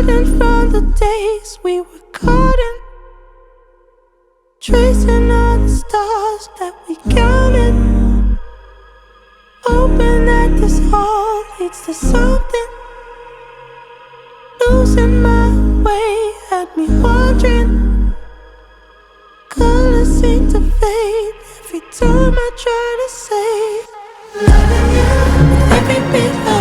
hiding from the days we were caught in, tracing all the stars that we counted, hoping that this all leads to something. Losing my way had me wondering. Colors seem to fade every time I try to say loving you with every beat.